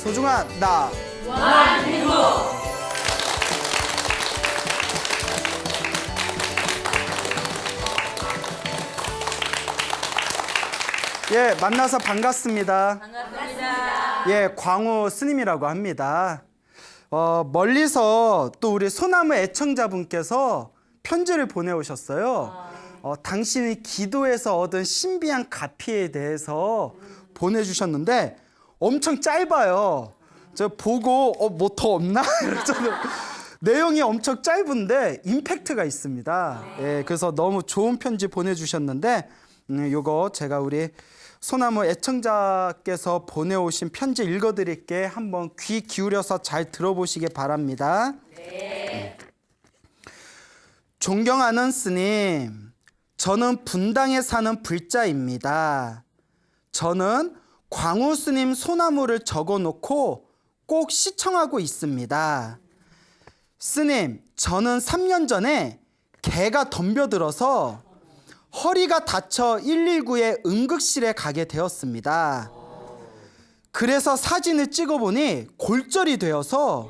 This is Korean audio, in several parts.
소중한 나 무한행복. 예, 만나서 반갑습니다. 반갑습니다. 예, 광우 스님이라고 합니다. 멀리서 또 우리 소나무 애청자분께서 편지를 보내오셨어요. 당신이 기도에서 얻은 신비한 가피에 대해서 보내주셨는데 엄청 짧아요. 저 보고 뭐 더 없나? 저는 내용이 엄청 짧은데 임팩트가 있습니다. 예, 그래서 너무 좋은 편지 보내주셨는데 요거 제가 우리 소나무 애청자께서 보내오신 편지 읽어드릴게. 한번 귀 기울여서 잘 들어보시기 바랍니다. 네. 존경하는 스님, 저는 분당에 사는 불자입니다. 저는 광우 스님 소나무를 적어놓고 꼭 시청하고 있습니다. 스님, 저는 3년 전에 개가 덤벼들어서 허리가 다쳐 119의 응급실에 가게 되었습니다. 그래서 사진을 찍어보니 골절이 되어서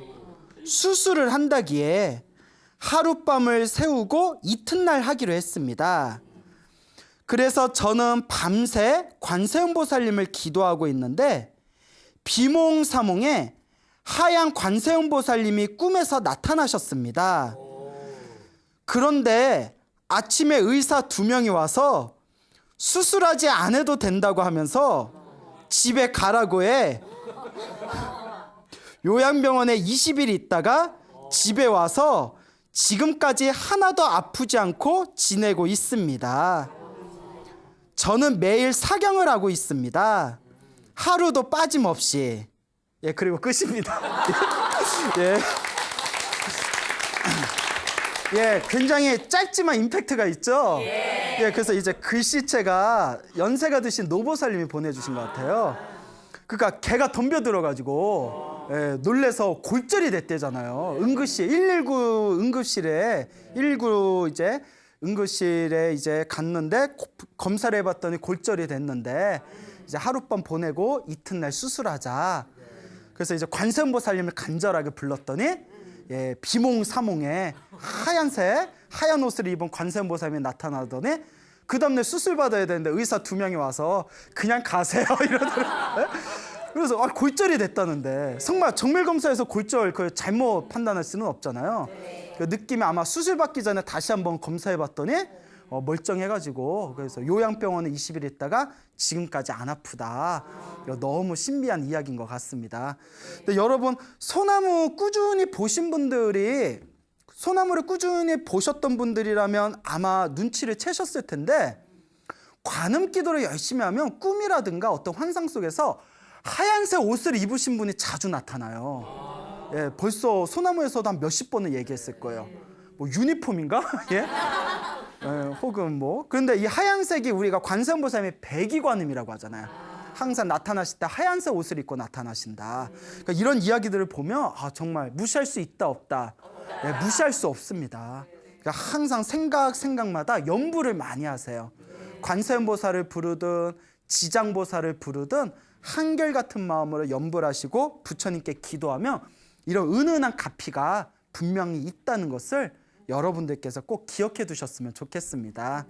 수술을 한다기에 하룻밤을 새우고 이튿날 하기로 했습니다. 그래서 저는 밤새 관세음보살님을 기도하고 있는데 비몽사몽에 하얀 관세음보살님이 꿈에서 나타나셨습니다. 그런데 아침에 의사 2명이 와서 수술하지 않아도 된다고 하면서 집에 가라고 해. 요양병원에 20일 있다가 집에 와서 지금까지 하나도 아프지 않고 지내고 있습니다. 저는 매일 사경을 하고 있습니다. 하루도 빠짐없이. 예, 그리고 끝입니다. 예. 예, 굉장히 짧지만 임팩트가 있죠? 예, 그래서 이제 글씨체가 연세가 드신 노보살님이 보내주신 것 같아요. 그러니까 개가 덤벼들어가지고 놀래서 골절이 됐대잖아요. 응급실 119 응급실에 119 이제 응급실에 이제 갔는데 검사를 해봤더니 골절이 됐는데 이제 하룻밤 보내고 이튿날 수술하자. 그래서 이제 관세음보살님을 간절하게 불렀더니 예, 비몽사몽에 하얀 옷을 입은 관세음보살님이 나타나더니 그 다음날 수술 받아야 되는데 의사 2명이 와서 그냥 가세요 이러더라고요. 그래서 골절이 됐다는데 정밀 검사에서 골절 잘못 판단할 수는 없잖아요. 그 느낌이 아마 수술 받기 전에 다시 한번 검사해봤더니 멀쩡해가지고 그래서 요양병원에 20일 있다가 지금까지 안 아프다. 너무 신비한 이야기인 것 같습니다. 근데 여러분 소나무 꾸준히 보신 분들이 소나무를 꾸준히 보셨던 분들이라면 아마 눈치를 채셨을 텐데 관음 기도를 열심히 하면 꿈이라든가 어떤 환상 속에서 하얀색 옷을 입으신 분이 자주 나타나요. 예, 벌써 소나무에서도 한 몇십 번을 얘기했을 거예요. 뭐 유니폼인가? 예? 혹은 뭐. 그런데 이 하얀색이 우리가 관세음보살님의 백이관음이라고 하잖아요. 항상 나타나실 때 하얀색 옷을 입고 나타나신다. 그러니까 이런 이야기들을 보면 정말 무시할 수 있다 없다. 예, 무시할 수 없습니다. 그러니까 항상 생각마다 연부를 많이 하세요. 관세음보살을 부르든 지장보살을 부르든 한결같은 마음으로 연부를 하시고 부처님께 기도하면 이런 은은한 가피가 분명히 있다는 것을 여러분들께서 꼭 기억해 두셨으면 좋겠습니다.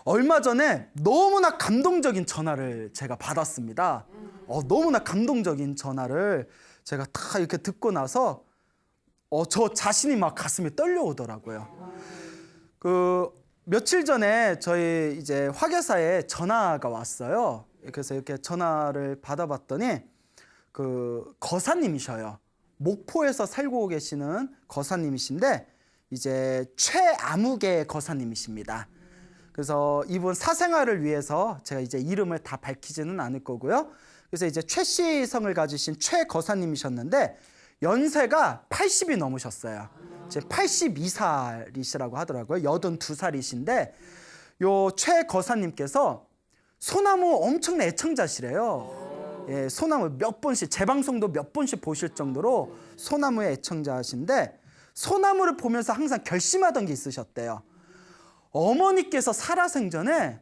얼마 전에 너무나 감동적인 전화를 제가 받았습니다. 너무나 감동적인 전화를 제가 다 이렇게 듣고 나서 저 자신이 막 가슴이 떨려오더라고요. 며칠 전에 저희 이제 화계사에 전화가 왔어요. 그래서 이렇게 전화를 받아봤더니 거사님이셔요. 목포에서 살고 계시는 거사님이신데 이제 최아무개 거사님이십니다. 그래서 이분 사생활을 위해서 제가 이제 이름을 다 밝히지는 않을 거고요. 그래서 이제 최씨 성을 가지신 최 거사님이셨는데 연세가 80이 넘으셨어요. 이제 82살이시라고 하더라고요. 82살이신데 요 최 거사님께서 소나무 엄청난 애청자시래요. 예, 소나무 몇 번씩 재방송도 몇 번씩 보실 정도로 소나무의 애청자신데 소나무를 보면서 항상 결심하던 게 있으셨대요. 어머니께서 살아생전에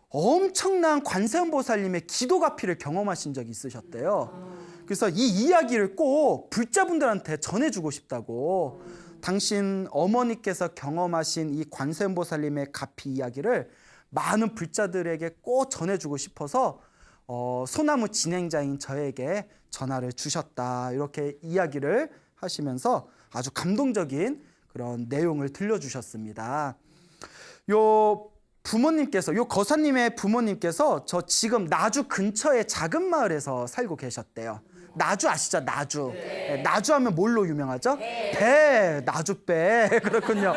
엄청난 관세음보살님의 기도가피를 경험하신 적이 있으셨대요. 그래서 이 이야기를 꼭 불자분들한테 전해주고 싶다고. 당신 어머니께서 경험하신 이 관세음보살님의 가피 이야기를 많은 불자들에게 꼭 전해주고 싶어서 소나무 진행자인 저에게 전화를 주셨다. 이렇게 이야기를 하시면서 아주 감동적인 그런 내용을 들려주셨습니다. 요 부모님께서, 요 거사님의 부모님께서 저 지금 나주 근처의 작은 마을에서 살고 계셨대요. 나주 아시죠? 나주. 네, 나주 하면 뭘로 유명하죠? 배. 나주 배. 그렇군요.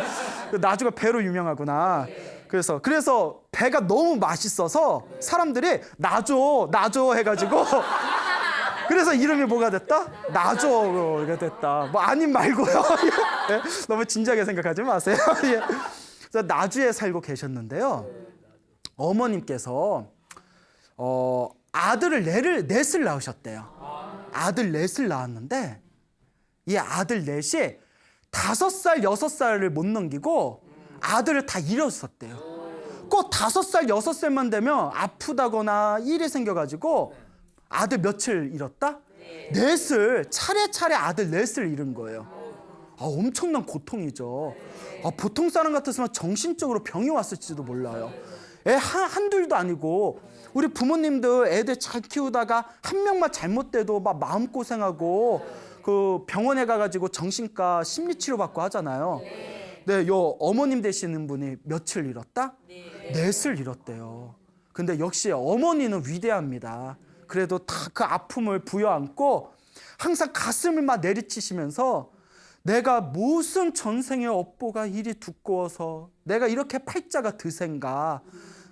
나주가 배로 유명하구나. 그래서 배가 너무 맛있어서 사람들이 나조 해가지고 그래서 이름이 뭐가 됐다? 나조가 됐다. 뭐 아님 말고요. 예, 너무 진지하게 생각하지 마세요. 예. 그래서 나주에 살고 계셨는데요. 어머님께서 아들을 넷을 낳으셨대요. 아들 넷을 낳았는데 이 아들 넷이 5살, 6살을 못 넘기고 아들을 다 잃었었대요. 꼭 5살, 6살만 되면 아프다거나 일이 생겨가지고 아들 몇을 잃었다? 넷을 차례차례 아들 넷을 잃은 거예요. 엄청난 고통이죠. 보통 사람 같았으면 정신적으로 병이 왔을지도 몰라요. 애 한둘도 아니고 우리 부모님들 애들 잘 키우다가 한 명만 잘못돼도 막 마음고생하고 그 병원에 가가지고 정신과 심리치료 받고 하잖아요. 네, 요 어머님 되시는 분이 몇을 잃었다? 넷을 잃었대요. 근데 역시 어머니는 위대합니다. 그래도 다 그 아픔을 부여안고 항상 가슴을 막 내리치시면서 내가 무슨 전생의 업보가 이리 두꺼워서 내가 이렇게 팔자가 드센가,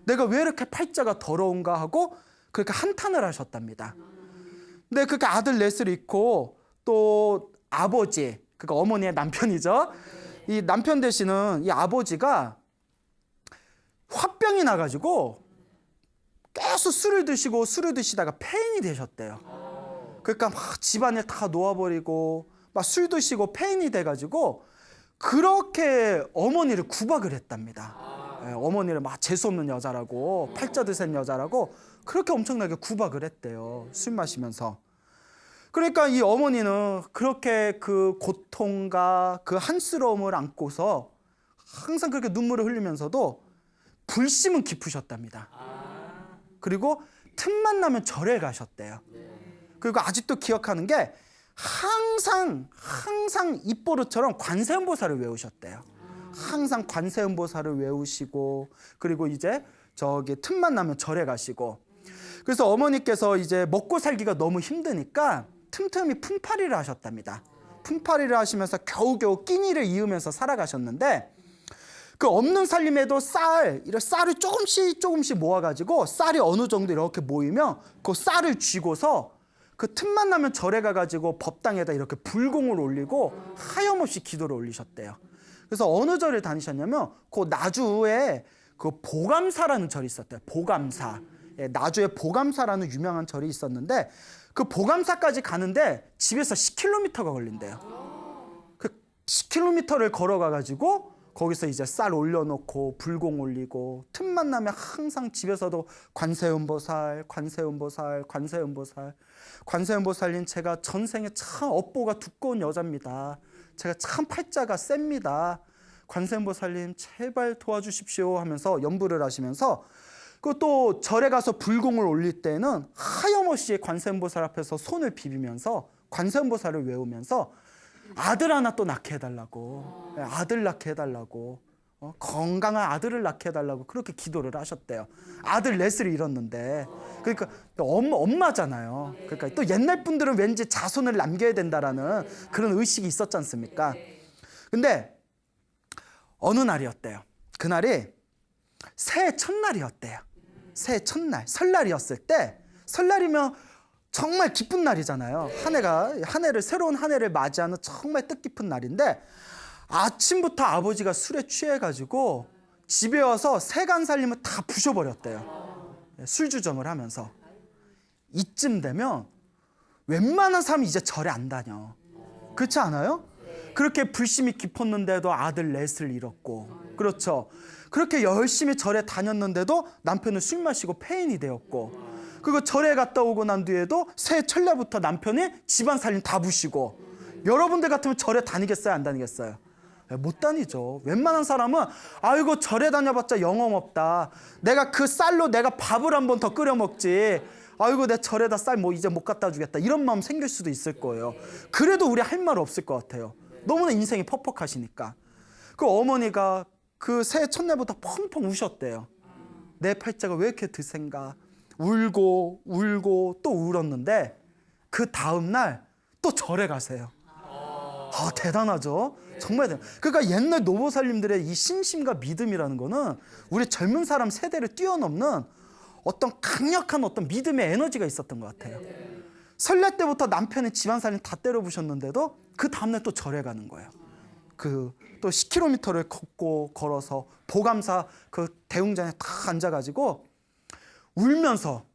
내가 왜 이렇게 팔자가 더러운가 하고 그렇게 한탄을 하셨답니다. 근데 그렇게 아들 넷을 잃고 또 아버지, 그러니까 어머니의 남편이죠. 이 남편 되시는 이 아버지가 화병이 나가지고 계속 술을 드시다가 폐인이 되셨대요. 그러니까 막 집안일 다 놓아버리고 막 술 드시고 폐인이 돼가지고 그렇게 어머니를 구박을 했답니다. 어머니를 막 재수없는 여자라고, 팔자 드센 여자라고 그렇게 엄청나게 구박을 했대요. 술 마시면서. 그러니까 이 어머니는 그렇게 그 고통과 그 한스러움을 안고서 항상 그렇게 눈물을 흘리면서도 불심은 깊으셨답니다. 그리고 틈만 나면 절에 가셨대요. 그리고 아직도 기억하는 게 항상 입버릇처럼 관세음보살을 외우셨대요. 항상 관세음보살을 외우시고 그리고 이제 저기 틈만 나면 절에 가시고. 그래서 어머니께서 이제 먹고 살기가 너무 힘드니까 틈틈이 품팔이를 하셨답니다. 품팔이를 하시면서 겨우겨우 끼니를 이으면서 살아가셨는데 그 없는 살림에도 쌀을 조금씩 모아가지고 쌀이 어느 정도 이렇게 모이면 그 쌀을 쥐고서 그 틈만 나면 절에 가가지고 법당에다 이렇게 불공을 올리고 하염없이 기도를 올리셨대요. 그래서 어느 절을 다니셨냐면 그 나주에 그 보감사라는 절이 있었대요. 보감사. 나주에 보감사라는 유명한 절이 있었는데 그 보감사까지 가는데 집에서 10km가 걸린대요. 그 10km를 걸어가가지고 거기서 이제 쌀 올려놓고 불공 올리고 틈만 나면 항상 집에서도 관세음보살, 관세음보살님 제가 전생에 참 업보가 두꺼운 여자입니다. 제가 참 팔자가 셉니다. 관세음보살님 제발 도와주십시오 하면서 연부를 하시면서 그 또 절에 가서 불공을 올릴 때는 하염없이 관세음보살 앞에서 손을 비비면서 관세음보살을 외우면서 아들 하나 또 낳게 해달라고, 아들 낳게 해달라고, 건강한 아들을 낳게 해달라고 그렇게 기도를 하셨대요. 아들 넷을 잃었는데, 그러니까 엄마잖아요. 그러니까 또 옛날 분들은 왠지 자손을 남겨야 된다라는 그런 의식이 있었지 않습니까? 근데 어느 날이었대요. 그날이 새해 첫날이었대요. 새해 첫날, 설날이었을 때, 설날이면 정말 기쁜 날이잖아요. 새로운 한 해를 맞이하는 정말 뜻깊은 날인데 아침부터 아버지가 술에 취해가지고 집에 와서 세간 살림을 다 부셔버렸대요. 술주정을 하면서. 이쯤 되면 웬만한 사람이 이제 절에 안 다녀. 그렇지 않아요? 그렇게 불심이 깊었는데도 아들 넷을 잃었고, 그렇죠. 그렇게 열심히 절에 다녔는데도 남편은 술 마시고 폐인이 되었고, 그리고 절에 갔다 오고 난 뒤에도 새해 첫날부터 남편이 집안 살림 다 부시고. 여러분들 같으면 절에 다니겠어요, 안 다니겠어요? 못 다니죠. 웬만한 사람은 아이고 절에 다녀봤자 영험 없다. 내가 그 쌀로 내가 밥을 한 번 더 끓여 먹지. 아이고 내 절에다 쌀 뭐 이제 못 갖다 주겠다. 이런 마음 생길 수도 있을 거예요. 그래도 우리 할 말 없을 것 같아요. 너무나 인생이 퍽퍽하시니까. 그 어머니가 그 새해 첫날부터 펑펑 우셨대요. 내 팔자가 왜 이렇게 드센가. 울고 울고 또 울었는데 그 다음날 또 절에 가세요. 아, 대단하죠. 정말 대단. 그러니까 옛날 노보살님들의 이 신심과 믿음이라는 거는 우리 젊은 사람 세대를 뛰어넘는 어떤 강력한 어떤 믿음의 에너지가 있었던 것 같아요. 설날 때부터 남편이 집안살림 다 때려부셨는데도 그 다음날 또 절에 가는 거예요. 그 또 10km를 걷고 걸어서 보감사 그 대웅전에 딱 앉아가지고 울면서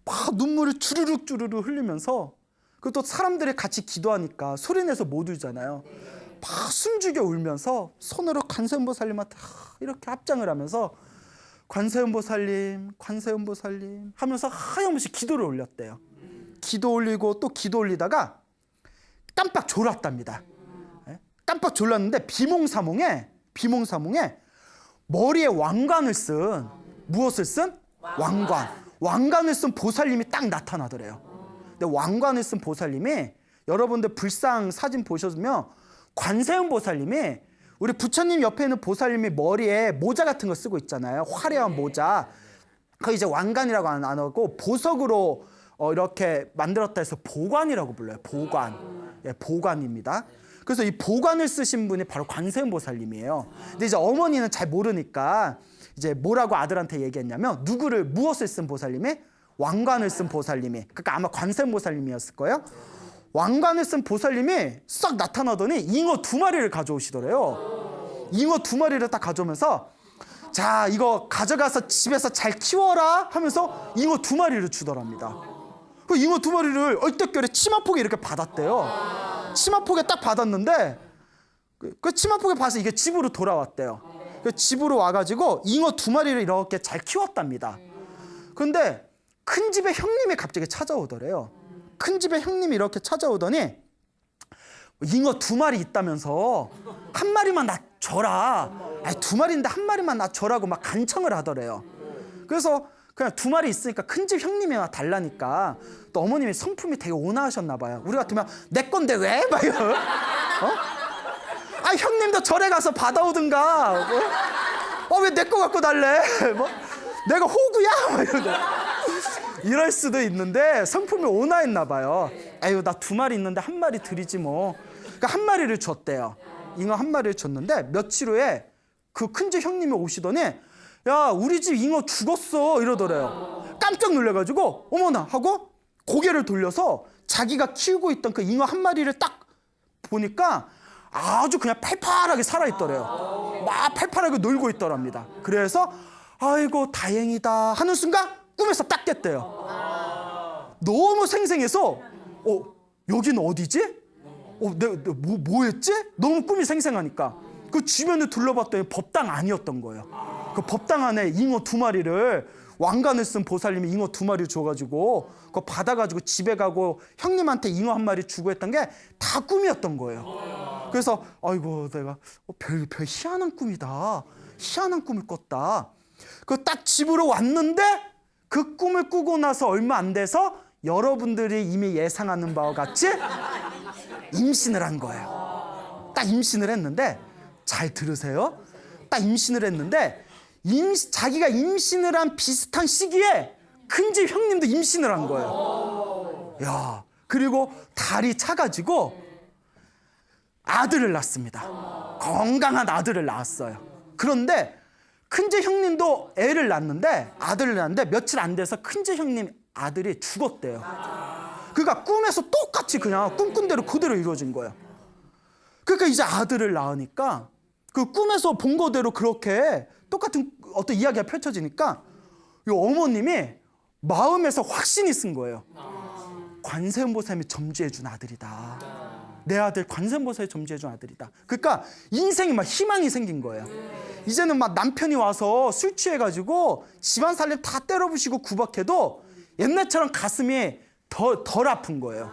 막 눈물을 주르륵 주르륵 흘리면서 그 또 사람들이 같이 기도하니까 소리내서 못 울잖아요. 막 숨죽여 울면서 손으로 관세음보살님한테 이렇게 합장을 하면서 관세음보살님, 관세음보살님 하면서 하염없이 기도를 올렸대요. 기도 올리고 또 기도 올리다가 깜빡 졸았답니다. 깜빡 졸랐는데 비몽사몽에 머리에 왕관을 쓴, 무엇을 쓴? 왕관을 쓴 보살님이 딱 나타나더래요. 근데 왕관을 쓴 보살님이 여러분들 불상 사진 보셨으면 관세음 보살님이 우리 부처님 옆에 있는 보살님이 머리에 모자 같은 거 쓰고 있잖아요. 화려한 모자. 그 이제 왕관이라고 안 하고 보석으로 이렇게 만들었다 해서 보관이라고 불러요. 보관. 예, 보관입니다. 그래서 이 보관을 쓰신 분이 바로 관세음 보살님이에요. 근데 이제 어머니는 잘 모르니까 이제 뭐라고 아들한테 얘기했냐면 무엇을 쓴 보살님이? 왕관을 쓴 보살님이. 그러니까 아마 관세음 보살님이었을 거예요. 왕관을 쓴 보살님이 싹 나타나더니 잉어 2마리를 가져오시더래요. 잉어 2마리를 딱 가져오면서 자, 이거 가져가서 집에서 잘 키워라 하면서 잉어 2마리를 주더랍니다. 그 잉어 2마리를 얼떨결에 치마폭에 이렇게 받았대요. 치마폭에 딱 받았는데 그 치마폭에 봐서 이게 집으로 돌아왔대요. 그 집으로 와가지고 잉어 2마리를 이렇게 잘 키웠답니다. 근데 큰 집에 형님이 갑자기 찾아오더래요. 큰 집에 형님이 이렇게 찾아오더니 잉어 2마리 있다면서 한 마리만 나 줘라. 아니 2마리인데 한 마리만 나 줘라고 막 간청을 하더래요. 그래서 그냥 2마리 있으니까 큰 집 형님이 달라니까 또 어머님이 성품이 되게 온화하셨나 봐요. 우리 같으면 내 건데 왜? 막 이러. 아 형님도 절에 가서 받아오든가. 왜 내 거 갖고 달래? 뭐 내가 호구야? 막 이러고. 이럴 수도 있는데 성품이 온화했나 봐요. 아유 나 2마리 있는데 한 마리 드리지 뭐. 그러니까 한 마리를 줬대요. 잉어 한 마리를 줬는데 며칠 후에 그 큰집 형님이 오시더니 야 우리 집 잉어 죽었어 이러더래요. 깜짝 놀래가지고 어머나 하고 고개를 돌려서 자기가 키우고 있던 그 잉어 한 마리를 딱 보니까 아주 그냥 팔팔하게 살아있더래요. 막 팔팔하게 놀고 있더랍니다. 그래서 아이고 다행이다 하는 순간 꿈에서 딱 깼대요. 너무 생생해서 여기는 어디지? 내가 뭐 했지? 너무 꿈이 생생하니까 그 주변을 둘러봤더니 법당 아니었던 거예요. 그 법당 안에 잉어 2마리를 왕관을 쓴 보살님이 잉어 2마리 줘가지고 그거 받아가지고 집에 가고 형님한테 잉어 한 마리 주고 했던 게 다 꿈이었던 거예요. 그래서 아이고 내가 별 희한한 꿈이다. 희한한 꿈을 꿨다. 그 딱 집으로 왔는데 그 꿈을 꾸고 나서 얼마 안 돼서 여러분들이 이미 예상하는 바와 같이 임신을 한 거예요. 딱 임신을 했는데 잘 들으세요. 딱 임신을 했는데 자기가 임신을 한 비슷한 시기에 큰집 형님도 임신을 한 거예요. 야, 그리고 달이 차가지고 아들을 낳습니다. 건강한 아들을 낳았어요. 그런데 큰집 형님도 애를 낳았는데 아들을 낳았는데 며칠 안 돼서 큰집 형님 아들이 죽었대요. 그러니까 꿈에서 똑같이 그냥 꿈꾼 대로 그대로 이루어진 거예요. 그러니까 이제 아들을 낳으니까 그 꿈에서 본 거대로 그렇게 똑같은 어떤 이야기가 펼쳐지니까 이 어머님이 마음에서 확신이 쓴 거예요. 관세음보살님이 점지해준 아들이다. 내 아들 관세음보살이 점지해준 아들이다. 그러니까 인생이 막 희망이 생긴 거예요. 이제는 막 남편이 와서 술 취해가지고 집안 살림 다 때려부시고 구박해도 옛날처럼 가슴이 덜 아픈 거예요.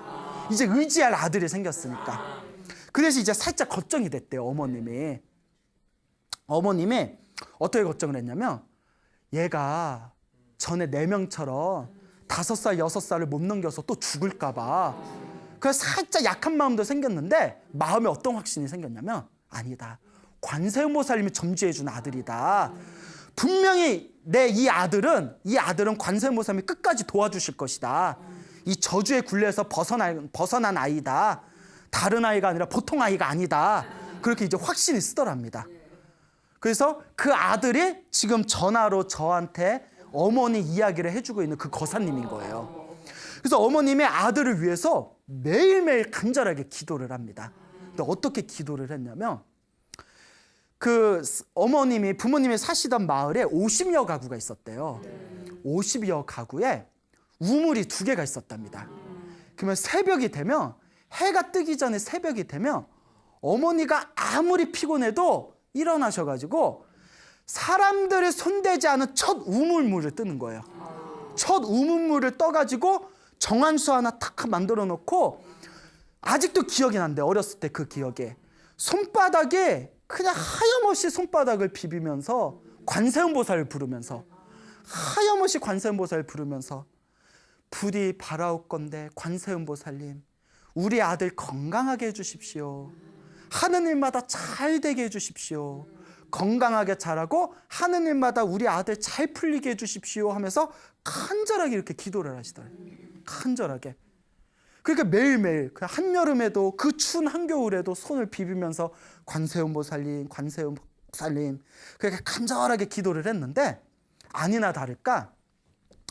이제 의지할 아들이 생겼으니까. 그래서 이제 살짝 걱정이 됐대요, 어머님이. 어머님이 어떻게 걱정을 했냐면 얘가 전에 4명처럼 5살, 6살을 못 넘겨서 또 죽을까 봐. 그래서 살짝 약한 마음도 생겼는데 마음에 어떤 확신이 생겼냐면 아니다. 관세음보살님이 점지해 준 아들이다. 분명히 이 아들은 관세음보살님이 끝까지 도와주실 것이다. 이 저주의 굴레에서 벗어난 아이다. 다른 아이가 아니라 보통 아이가 아니다. 그렇게 이제 확신이 쓰더랍니다. 그래서 그 아들이 지금 전화로 저한테 어머니 이야기를 해주고 있는 그 거사님인 거예요. 그래서 어머님의 아들을 위해서 매일매일 간절하게 기도를 합니다. 근데 어떻게 기도를 했냐면 그 부모님이 사시던 마을에 50여 가구가 있었대요. 50여 가구에 우물이 2개가 있었답니다. 그러면 새벽이 되면 해가 뜨기 전에 새벽이 되면 어머니가 아무리 피곤해도 일어나셔가지고 사람들이 손대지 않은 첫 우물물을 뜨는 거예요. 첫 우물물을 떠가지고 정한수 하나 탁 만들어 놓고 아직도 기억이 난대. 어렸을 때 그 기억에 손바닥에 그냥 하염없이 손바닥을 비비면서 관세음보살을 부르면서 하염없이 관세음보살을 부르면서 부디 바라옵건대 관세음보살님 우리 아들 건강하게 해주십시오. 하는 일마다 잘 되게 해주십시오. 건강하게 자라고 하는 일마다 우리 아들 잘 풀리게 해주십시오 하면서 간절하게 이렇게 기도를 하시더래요. 간절하게. 그러니까 매일매일 그 한여름에도 그 추운 한겨울에도 손을 비비면서 관세음보살님 그렇게 간절하게 기도를 했는데 아니나 다를까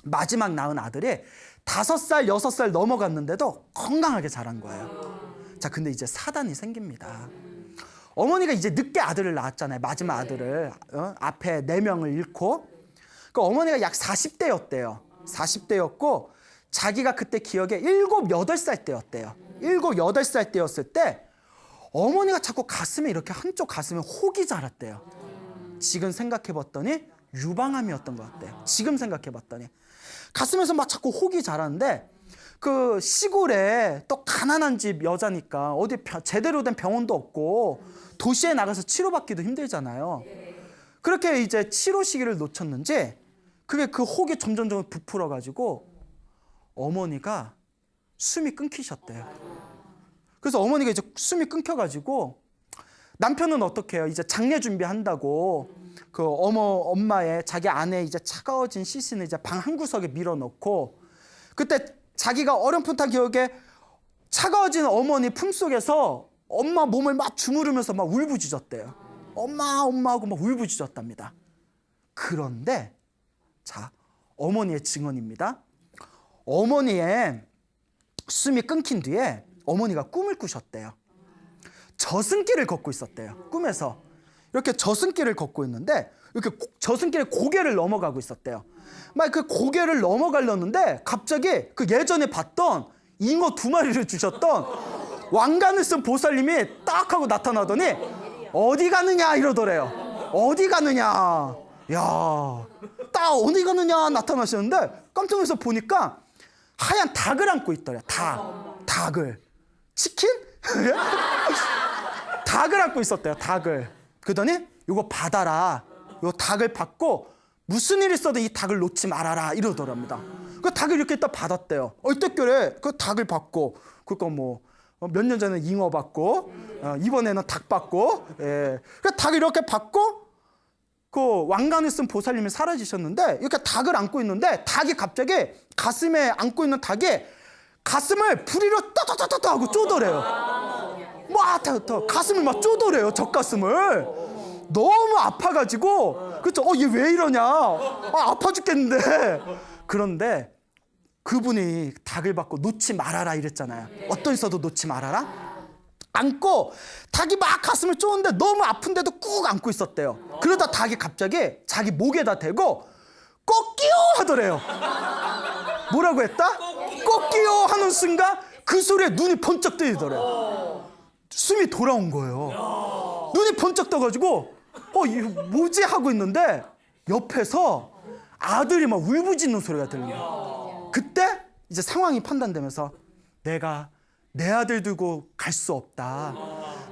마지막 낳은 아들이 5살, 6살 넘어갔는데도 건강하게 자란 거예요. 자, 근데 이제 사단이 생깁니다. 어머니가 이제 늦게 아들을 낳았잖아요. 마지막 아들을. 앞에 4명을 잃고. 그 어머니가 약 40대였대요. 40대였고 자기가 그때 기억에 7, 8살 때였대요. 7, 8살 때였을 때 어머니가 자꾸 가슴에 이렇게 한쪽 가슴에 혹이 자랐대요. 지금 생각해봤더니 유방암이었던 것 같대요. 지금 생각해봤더니. 가슴에서 막 자꾸 혹이 자라는데 그 시골에 또 가난한 집 여자니까 어디 제대로 된 병원도 없고 도시에 나가서 치료받기도 힘들잖아요. 그렇게 이제 치료 시기를 놓쳤는지 그게 그 혹이 점점 부풀어가지고 어머니가 숨이 끊기셨대요. 그래서 어머니가 이제 숨이 끊겨가지고 남편은 어떻게 해요? 이제 장례 준비한다고 그 엄마의 자기 아내 이제 차가워진 시신을 이제 방 한 구석에 밀어넣고 그때 자기가 어렴풋한 기억에 차가워진 어머니 품속에서 엄마 몸을 막 주무르면서 막 울부짖었대요. 엄마 하고 막 울부짖었답니다. 그런데 자, 어머니의 증언입니다. 어머니의 숨이 끊긴 뒤에 어머니가 꿈을 꾸셨대요. 저승길을 걷고 있었대요. 꿈에서 이렇게 저승길을 걷고 있는데 이렇게 저승길에 고개를 넘어가고 있었대요. 막 그 고개를 넘어가려는데 갑자기 그 예전에 봤던 잉어 2마리를 주셨던 왕관을 쓴 보살님이 딱 하고 나타나더니 어디 가느냐 이러더래요. 어디 가느냐. 야, 딱 어디 가느냐 나타나시는데 깜짝 놀라서 보니까 하얀 닭을 안고 있더래요. 닭을. 치킨? 닭을 안고 있었대요. 닭을. 그러더니 이거 받아라. 이 닭을 받고 무슨 일 있어도 이 닭을 놓지 말아라 이러더랍니다. 그 닭을 이렇게 딱 받았대요. 얼떨결에 그 닭을 받고 그거 뭐 몇 년 전에 잉어 받고 이번에는 닭 받고 그 닭을 이렇게 받고 그 왕관을 쓴 보살님이 사라지셨는데 이렇게 닭을 안고 있는데 닭이 갑자기 가슴에 안고 있는 닭이 가슴을 부리로 떠떠떠떠 하고 쪼더래요. 막 가슴을 막 쪼더래요. 젖가슴을. 너무 아파가지고 그렇죠. 얘 왜 이러냐. 아파 죽겠는데. 그런데 그분이 닭을 받고 놓지 말아라 이랬잖아요. 어떤 있어도 놓지 말아라. 안고 닭이 막 가슴을 쪼는데 너무 아픈데도 꾹 안고 있었대요. 그러다 닭이 갑자기 자기 목에다 대고 꺾이요 하더래요. 뭐라고 했다? 꺾이요 하는 순간 그 소리에 눈이 번쩍 뜨이더래요. 숨이 돌아온 거예요. 눈이 번쩍 떠가지고 이거 뭐지 하고 있는데 옆에서 아들이 막 울부짖는 소리가 들려요. 그때 이제 상황이 판단되면서 내가 내 아들 두고 갈 수 없다.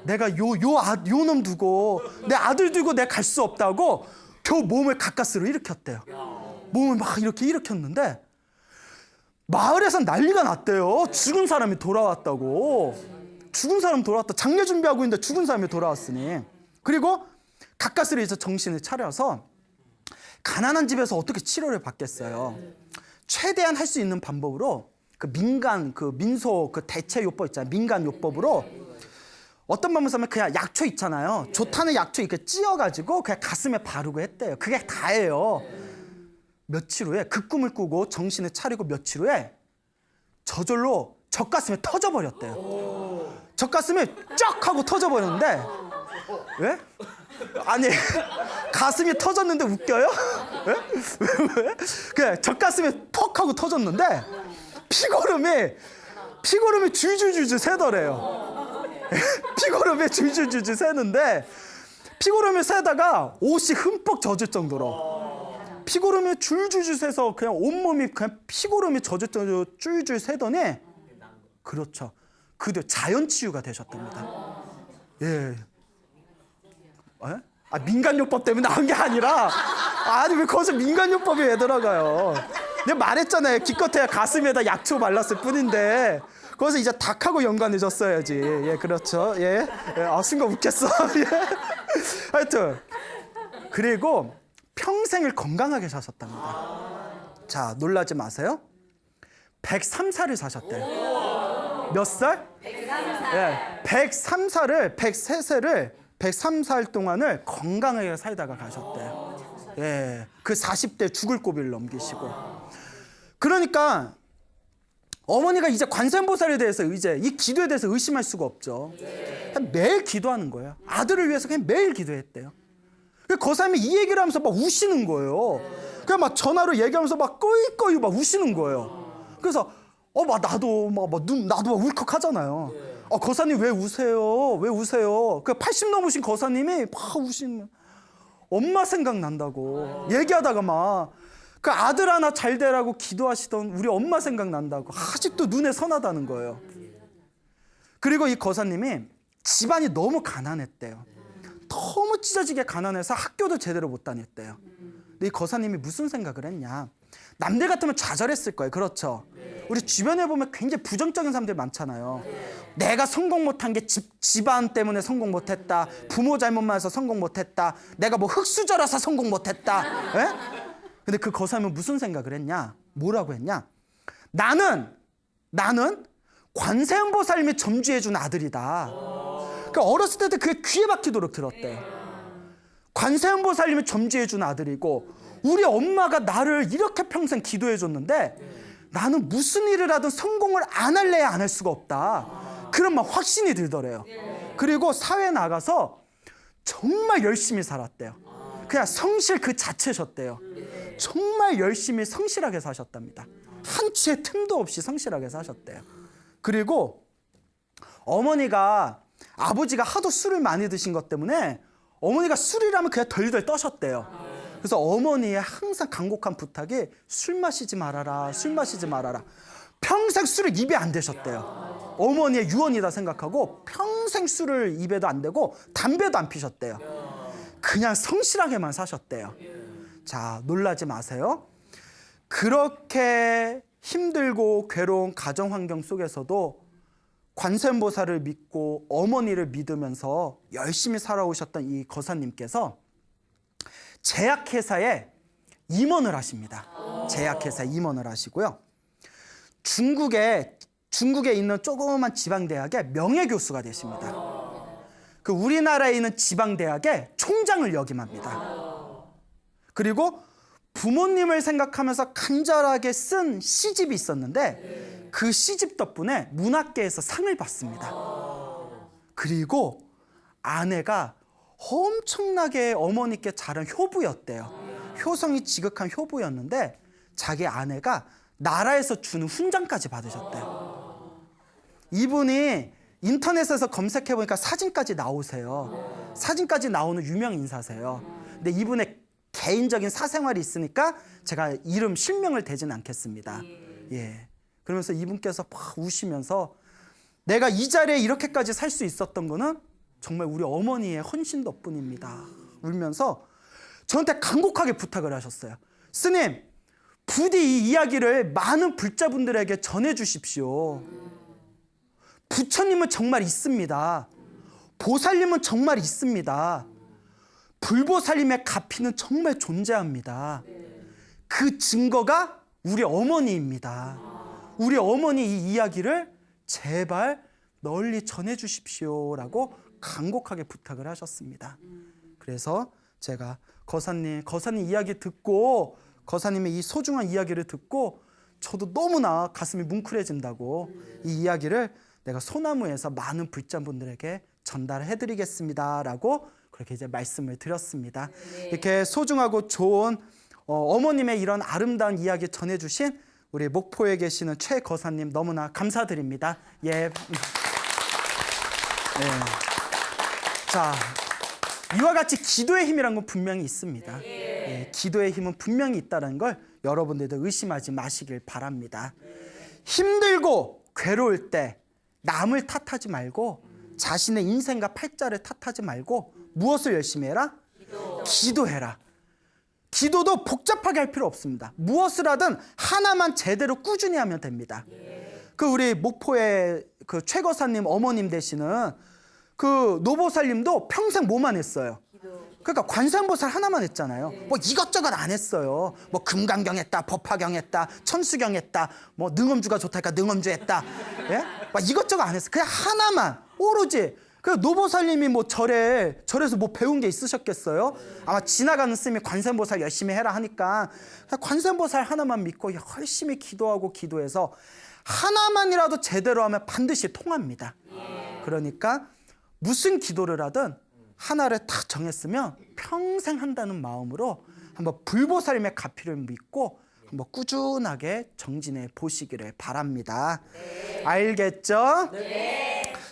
내가 요 놈 두고 내 아들 두고 내가 갈 수 없다고 겨우 몸을 가까스로 일으켰대요. 몸을 막 이렇게 일으켰는데 마을에선 난리가 났대요. 죽은 사람이 돌아왔다고. 죽은 사람 돌아왔다. 장례 준비하고 있는데 죽은 사람이 돌아왔으니. 그리고 가까스로 이제 정신을 차려서 가난한 집에서 어떻게 치료를 받겠어요. 최대한 할 수 있는 방법으로 그 민소 그 대체 요법 있잖아요. 민간 요법으로 어떤 방법 쓰면 그냥 약초 있잖아요. 좋다는 약초 이렇게 찧어가지고 그냥 가슴에 바르고 했대요. 그게 다예요. 며칠 후에 그 꿈을 꾸고 정신을 차리고 며칠 후에 저절로 젖가슴에 터져버렸대요. 젖가슴에 쫙 하고 터져버렸는데 왜? 아니 가슴이 터졌는데 웃겨요? 왜? 그 젖가슴에 퍽 하고 터졌는데 피고름이 줄줄줄줄 새더래요. 피고름이 줄줄줄줄 새는데 피고름이 새다가 옷이 흠뻑 젖을 정도로 피고름이 줄줄줄 새서 그냥 온몸이 그냥 피고름이 젖을 정도로 줄줄 새더니 그렇죠. 그도 자연 치유가 되셨답니다. 예. 아, 민간요법 때문에 나온 게 아니라 아니 왜 거기서 민간요법이 왜 들어가요? 내가 말했잖아요. 기껏해야 가슴에다 약초 발랐을 뿐인데 거기서 이제 닭하고 연관해줬어야지. 예, 그렇죠. 예, 아 순간 웃겼어. 예. 하여튼 그리고 평생을 건강하게 사셨답니다. 자, 놀라지 마세요. 103살을 사셨대요. 몇 살? 103살. 예, 103살 동안을 건강하게 살다가 가셨대요. 예, 그 40대 죽을 고비를 넘기시고. 그러니까 어머니가 이제 관세음보살에 대해서 이제 이 기도에 대해서 의심할 수가 없죠. 그냥 매일 기도하는 거예요. 아들을 위해서 그냥 매일 기도했대요. 그 사람이 이 얘기를 하면서 막 우시는 거예요. 그냥 막 전화로 얘기하면서 막 꺼이꺼이 막 우시는 거예요. 그래서 나도 막 울컥하잖아요. 거사님 왜 우세요? 왜 우세요? 그 80 넘으신 거사님이 막 우시는 엄마 생각난다고 얘기하다가 막 그 아들 하나 잘 되라고 기도하시던 우리 엄마 생각난다고 아직도 눈에 선하다는 거예요. 그리고 이 거사님이 집안이 너무 가난했대요. 너무 찢어지게 가난해서 학교도 제대로 못 다녔대요. 근데 이 거사님이 무슨 생각을 했냐? 남들 같으면 좌절했을 거예요. 그렇죠? 우리 주변에 보면 굉장히 부정적인 사람들 많잖아요. 내가 성공 못한 게 집안 때문에 성공 못했다. 부모 잘못만 해서 성공 못했다. 내가 뭐 흙수저라서 성공 못했다. 예? 근데 그 거사님은 무슨 생각을 했냐? 뭐라고 했냐? 나는 관세음보살님이 점주해준 아들이다. 그러니까 어렸을 때도 그게 귀에 박히도록 들었대요. 관세음보살님이 점주해준 아들이고 우리 엄마가 나를 이렇게 평생 기도해줬는데 나는 무슨 일을 하든 성공을 안 할래야 안 할 수가 없다. 그런 막 확신이 들더래요. 그리고 사회에 나가서 정말 열심히 살았대요. 그냥 성실 그 자체셨대요. 정말 열심히 성실하게 사셨답니다. 한치의 틈도 없이 성실하게 사셨대요. 그리고 어머니가 아버지가 하도 술을 많이 드신 것 때문에 어머니가 술이라면 그냥 덜덜 떠셨대요. 그래서 어머니의 항상 간곡한 부탁이 술 마시지 말아라, 술 마시지 말아라. 평생 술을 입에 안 대셨대요. 어머니의 유언이다 생각하고 평생 술을 입에도 안 대고 담배도 안 피셨대요. 그냥 성실하게만 사셨대요. 자, 놀라지 마세요. 그렇게 힘들고 괴로운 가정 환경 속에서도 관세음보살을 믿고 어머니를 믿으면서 열심히 살아오셨던 이 거사님께서 제약회사에 임원을 하십니다. 제약회사에 임원을 하시고요. 중국에 있는 조그만 지방대학의 명예교수가 되십니다. 그 우리나라에 있는 지방대학의 총장을 역임합니다. 그리고 부모님을 생각하면서 간절하게 쓴 시집이 있었는데 그 시집 덕분에 문학계에서 상을 받습니다. 그리고 아내가 엄청나게 어머니께 잘한 효부였대요. 효성이 지극한 효부였는데 자기 아내가 나라에서 주는 훈장까지 받으셨대요. 이분이 인터넷에서 검색해보니까 사진까지 나오세요. 사진까지 나오는 유명 인사세요. 근데 이분의 개인적인 사생활이 있으니까 제가 이름 실명을 대진 않겠습니다. 예. 그러면서 이분께서 막 우시면서 내가 이 자리에 이렇게까지 살 수 있었던 거는 정말 우리 어머니의 헌신 덕분입니다. 울면서 저한테 간곡하게 부탁을 하셨어요. 스님, 부디 이 이야기를 많은 불자분들에게 전해 주십시오. 부처님은 정말 있습니다. 보살님은 정말 있습니다. 불보살님의 가피는 정말 존재합니다. 그 증거가 우리 어머니입니다. 우리 어머니 이 이야기를 제발 널리 전해 주십시오라고 간곡하게 부탁을 하셨습니다. 그래서 제가 거사님 이야기 듣고, 거사님의 이 소중한 이야기를 듣고 저도 너무나 가슴이 뭉클해진다고 이 이야기를 내가 소나무에서 많은 불자분들에게 전달해드리겠습니다라고 그렇게 이제 말씀을 드렸습니다. 이렇게 소중하고 좋은 어머님의 이런 아름다운 이야기 전해주신 우리 목포에 계시는 최 거사님 너무나 감사드립니다. 예. 네. 자, 이와 같이 기도의 힘이란 건 분명히 있습니다. 예, 기도의 힘은 분명히 있다는 걸 여러분들도 의심하지 마시길 바랍니다. 힘들고 괴로울 때 남을 탓하지 말고 자신의 인생과 팔자를 탓하지 말고 무엇을 열심히 해라? 기도해라. 기도도 복잡하게 할 필요 없습니다. 무엇을 하든 하나만 제대로 꾸준히 하면 됩니다. 그 우리 목포의 그 최거사님 어머님 되시는 그 노보살님도 평생 뭐만 했어요? 그러니까 관세음보살 하나만 했잖아요. 뭐 이것저것 안 했어요. 뭐 금강경 했다, 법화경 했다, 천수경 했다, 뭐 능엄주가 좋다니까 능엄주 했다. 예? 막 이것저것 안 했어요. 그냥 하나만 오로지. 그 노보살님이 뭐 절에서 뭐 배운 게 있으셨겠어요? 아마 지나가는 스님이 관세음보살 열심히 해라 하니까 관세음보살 하나만 믿고 열심히 기도하고 기도해서 하나만이라도 제대로 하면 반드시 통합니다. 그러니까 무슨 기도를 하든 하나를 딱 정했으면 평생 한다는 마음으로 한번 불보살님의 가피를 믿고 한번 꾸준하게 정진해 보시기를 바랍니다. 알겠죠? 네.